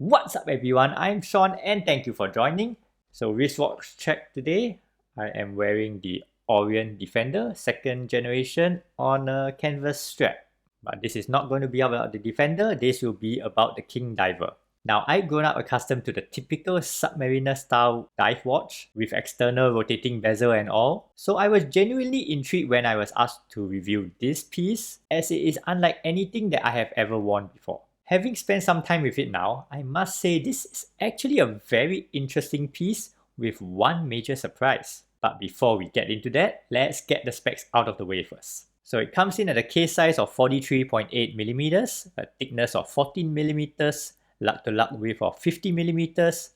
What's up everyone, I'm Sean and thank you for joining. So wristwatch check today. I am wearing the Orient Defender 2nd generation on a canvas strap. But this is not going to be about the Defender, this will be about the King Diver. Now I've grown up accustomed to the typical Submariner style dive watch with external rotating bezel and all. So I was genuinely intrigued when I was asked to review this piece as it is unlike anything that I have ever worn before. Having spent some time with it now, I must say this is actually a very interesting piece with one major surprise. But before we get into that, let's get the specs out of the way first. So it comes in at a case size of 43.8mm, a thickness of 14mm, lug to lug width of 50mm,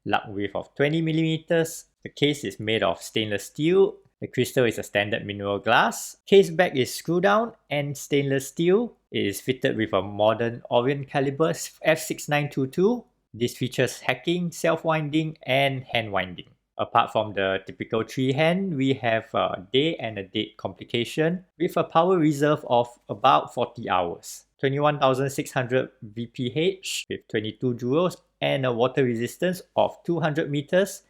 lug width of 20mm. The case is made of stainless steel. The crystal is a standard mineral glass. Case back is screw down and stainless steel. It is fitted with a modern Orient caliber F6922. This features hacking, self-winding and hand winding. Apart from the typical tree hand, we have a day and a date complication with a power reserve of about 40 hours. 21,600 VPH with 22 joules and a water resistance of 200 meters.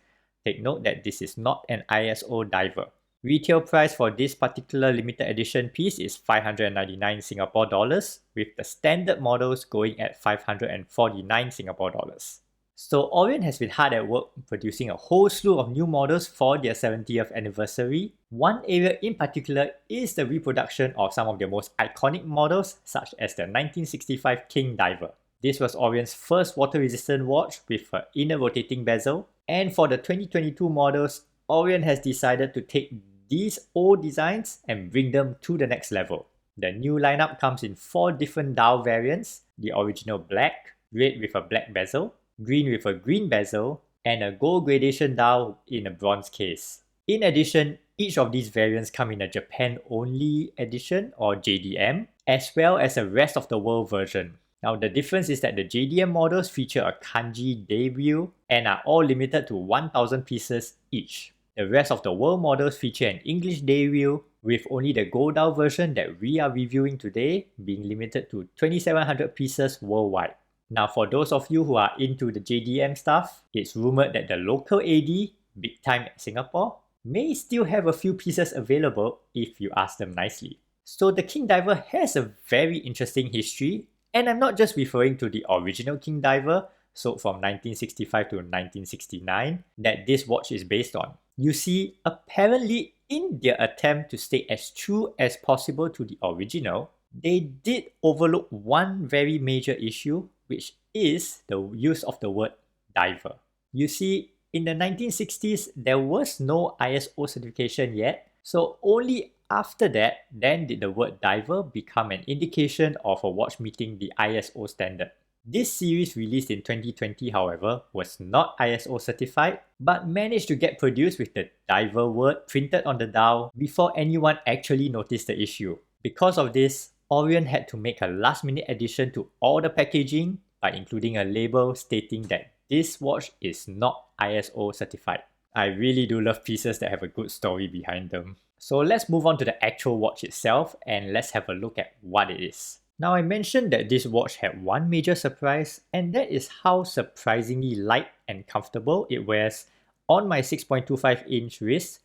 Take note that this is not an ISO diver. Retail price for this particular limited edition piece is 599 Singapore dollars, with the standard models going at 549 Singapore dollars. So Orient has been hard at work producing a whole slew of new models for their 70th anniversary. One area in particular is the reproduction of some of their most iconic models, such as the 1965 King Diver. This was Orient's first water-resistant watch with an inner rotating bezel. And for the 2022 models, Orient has decided to take these old designs and bring them to the next level. The new lineup comes in 4 different dial variants: the original black, red with a black bezel, green with a green bezel, and a gold gradation dial in a bronze case. In addition, each of these variants come in a Japan-only edition or JDM, as well as a rest of the world version. Now the difference is that the JDM models feature a kanji debut and are all limited to 1,000 pieces each. The rest of the world models feature an English debut, with only the gold dial version that we are reviewing today being limited to 2,700 pieces worldwide. Now for those of you who are into the JDM stuff, it's rumored that the local AD, big time Singapore, may still have a few pieces available if you ask them nicely. So the King Diver has a very interesting history, and I'm not just referring to the original King Diver, sold from 1965 to 1969, that this watch is based on. You see, apparently in their attempt to stay as true as possible to the original, they did overlook one very major issue, which is the use of the word diver. You see, in the 1960s, there was no ISO certification yet, so only after that, then did the word diver become an indication of a watch meeting the ISO standard. This series released in 2020, however, was not ISO certified, but managed to get produced with the diver word printed on the dial before anyone actually noticed the issue. Because of this, Orient had to make a last-minute addition to all the packaging by including a label stating that this watch is not ISO certified. I really do love pieces that have a good story behind them. So let's move on to the actual watch itself and let's have a look at what it is. Now I mentioned that this watch had one major surprise, and that is how surprisingly light and comfortable it wears on my 6.25-inch wrist,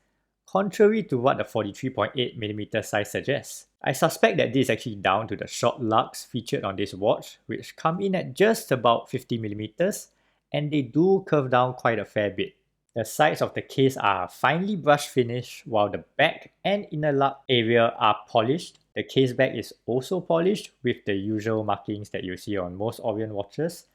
contrary to what the 43.8mm size suggests. I suspect that this is actually down to the short lugs featured on this watch, which come in at just about 50mm, and they do curve down quite a fair bit. The sides of the case are finely brushed finish, while the back and inner lug area are polished. The case back is also polished with the usual markings that you see on most Orient watches,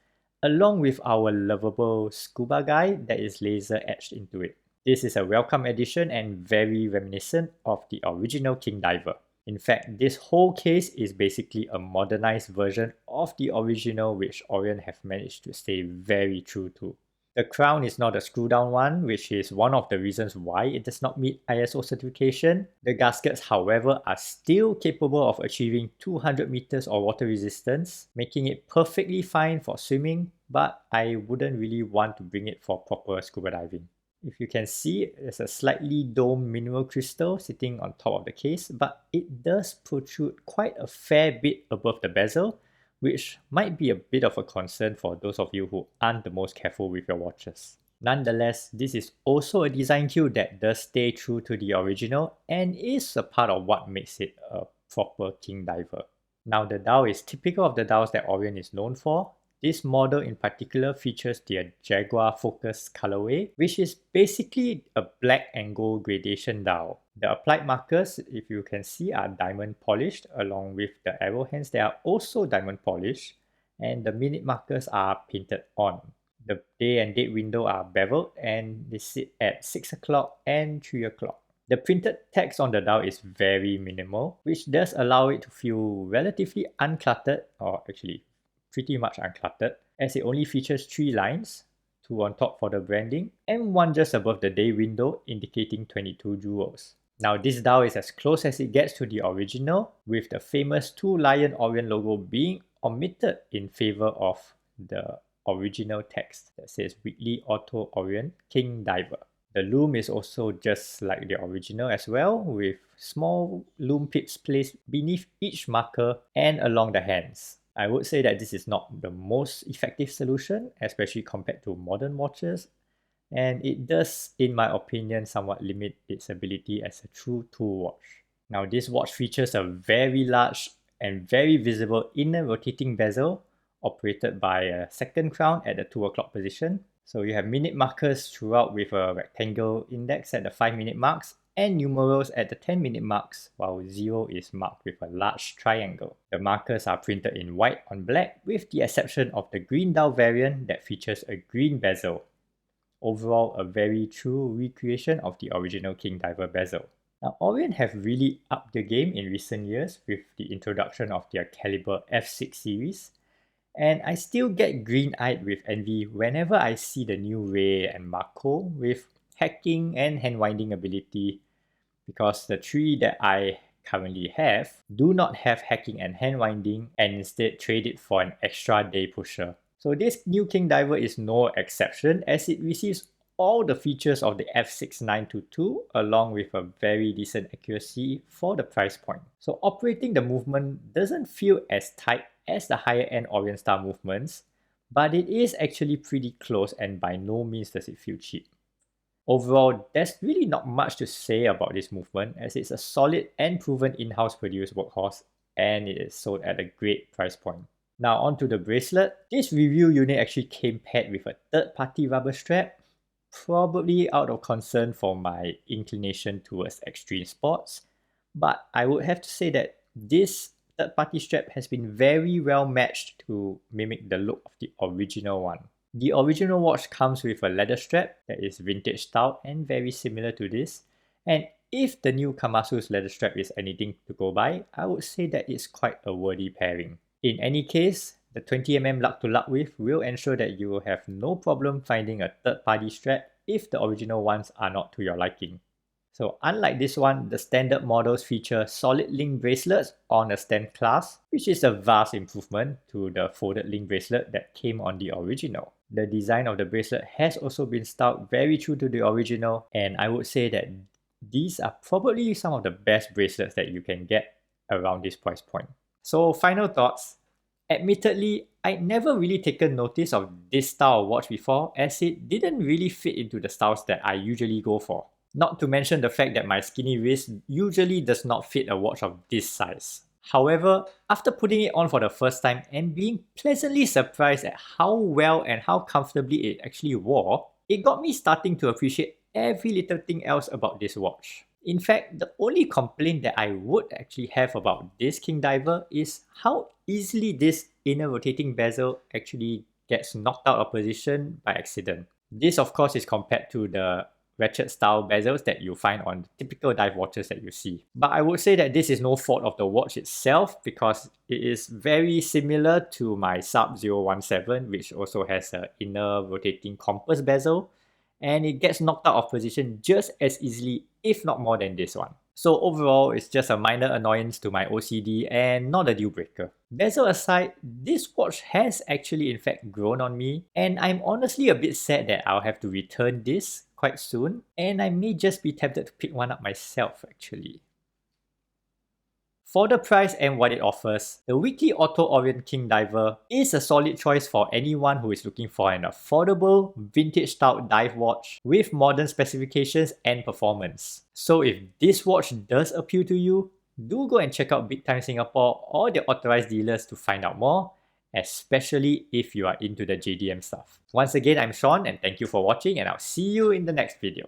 along with our lovable scuba guy that is laser etched into it. This is a welcome addition and very reminiscent of the original King Diver. In fact, this whole case is basically a modernized version of the original, which Orient have managed to stay very true to. The crown is not a screw-down one, which is one of the reasons why it does not meet ISO certification. The gaskets, however, are still capable of achieving 200 meters of water resistance, making it perfectly fine for swimming, but I wouldn't really want to bring it for proper scuba diving. If you can see, there's a slightly domed mineral crystal sitting on top of the case, but it does protrude quite a fair bit above the bezel, which might be a bit of a concern for those of you who aren't the most careful with your watches. Nonetheless, this is also a design cue that does stay true to the original and is a part of what makes it a proper king diver. Now the dial is typical of the dials that Orient is known for. This model in particular features the Jaguar Focus colorway, which is basically a black and gold gradation dial. The applied markers, if you can see, are diamond polished, along with the arrow hands that are also diamond polished, and the minute markers are painted on. The day and date window are beveled and they sit at 6 o'clock and 3 o'clock. The printed text on the dial is very minimal, which does allow it to feel relatively uncluttered, or actually pretty much uncluttered, as it only features 3 lines, 2 on top for the branding, and 1 just above the day window indicating 22 jewels. Now this dial is as close as it gets to the original, with the famous 2-lion Orient logo being omitted in favor of the original text that says Weekly Auto Orient King Diver. The lume is also just like the original as well, with small lume pips placed beneath each marker and along the hands. I would say that this is not the most effective solution, especially compared to modern watches, and it does, in my opinion, somewhat limit its ability as a true tool watch. Now this watch features a very large and very visible inner rotating bezel operated by a second crown at the 2 o'clock position. So you have minute markers throughout with a rectangle index at the 5-minute marks and numerals at the 10-minute marks, while 0 is marked with a large triangle. The markers are printed in white on black, with the exception of the green dial variant that features a green bezel. Overall, a very true recreation of the original King Diver bezel. Now, Orient have really upped the game in recent years with the introduction of their caliber F6 series, and I still get green-eyed with envy whenever I see the new Ray and Marco with hacking and hand-winding ability, because the 3 that I currently have do not have hacking and hand-winding and instead trade it for an extra day pusher. So this new King Diver is no exception, as it receives all the features of the F6 922 along with a very decent accuracy for the price point. So operating the movement doesn't feel as tight as the higher end Orient Star movements, but it is actually pretty close and by no means does it feel cheap. Overall, there's really not much to say about this movement, as it's a solid and proven in-house produced workhorse and it is sold at a great price point. Now onto the bracelet. This review unit actually came paired with a third-party rubber strap, probably out of concern for my inclination towards extreme sports, but I would have to say that this third-party strap has been very well matched to mimic the look of the original one. The original watch comes with a leather strap that is vintage style and very similar to this, and if the new Kamasu's leather strap is anything to go by, I would say that it's quite a worthy pairing. In any case, the 20mm lug-to-lug width will ensure that you will have no problem finding a third-party strap if the original ones are not to your liking. So unlike this one, the standard models feature solid link bracelets on a stem clasp, which is a vast improvement to the folded link bracelet that came on the original. The design of the bracelet has also been styled very true to the original, and I would say that these are probably some of the best bracelets that you can get around this price point. So final thoughts. Admittedly, I'd never really taken notice of this style of watch before, as it didn't really fit into the styles that I usually go for. Not to mention the fact that my skinny wrist usually does not fit a watch of this size. However, after putting it on for the first time and being pleasantly surprised at how well and how comfortably it actually wore, it got me starting to appreciate every little thing else about this watch. In fact, the only complaint that I would actually have about this King Diver is how easily this inner rotating bezel actually gets knocked out of position by accident. This of course is compared to the ratchet style bezels that you find on typical dive watches that you see. But I would say that this is no fault of the watch itself, because it is very similar to my Sub 017, which also has an inner rotating compass bezel, and it gets knocked out of position just as easily, if not more than this one. So overall, it's just a minor annoyance to my OCD and not a deal breaker. Bezel aside, this watch has actually in fact grown on me, and I'm honestly a bit sad that I'll have to return this quite soon, and I may just be tempted to pick one up myself actually. For the price and what it offers, the weekly Auto Orient King Diver is a solid choice for anyone who is looking for an affordable, vintage-style dive watch with modern specifications and performance. So if this watch does appeal to you, do go and check out Big Time Singapore or their authorized dealers to find out more, especially if you are into the JDM stuff. Once again, I'm Sean and thank you for watching, and I'll see you in the next video.